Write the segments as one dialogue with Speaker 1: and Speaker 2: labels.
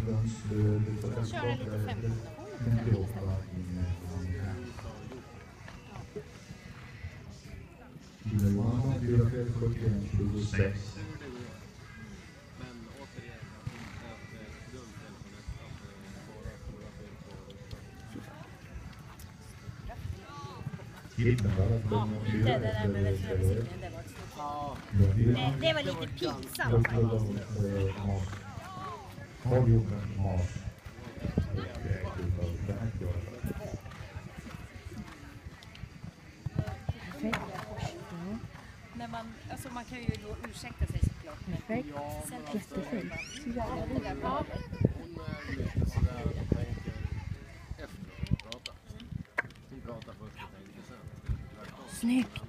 Speaker 1: Köra lite 15.
Speaker 2: Johansson 4-5-71-26.
Speaker 1: Ja, det där med veterinärmusiken, det var ett stort. Det var lite pinsamt faktiskt. Men man kan ju då ursäkta sig såklart.
Speaker 3: Perfekt. Jättefint.
Speaker 4: Hon är lite sådär att hon tänker efter hon pratar. Hon pratar först och tänker sen.
Speaker 3: Snyggt.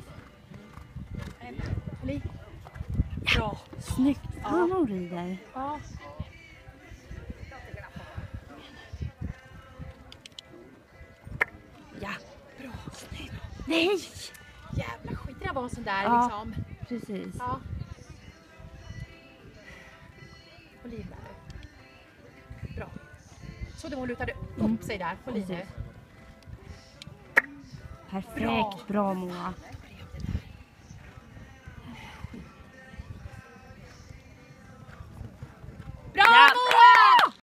Speaker 1: Bra.
Speaker 3: Snyggt. Ja, hon rider.
Speaker 1: Ja.
Speaker 3: Ja.
Speaker 1: Bra. Snyggt.
Speaker 3: Nej!
Speaker 1: Jävla skit. Det där var en sån där
Speaker 3: Ja.
Speaker 1: liksom.
Speaker 3: Precis.
Speaker 1: Ja. Och liv där. Bra. Så det hon lutade upp sig där på liv.
Speaker 3: Perfekt. Bra Moa.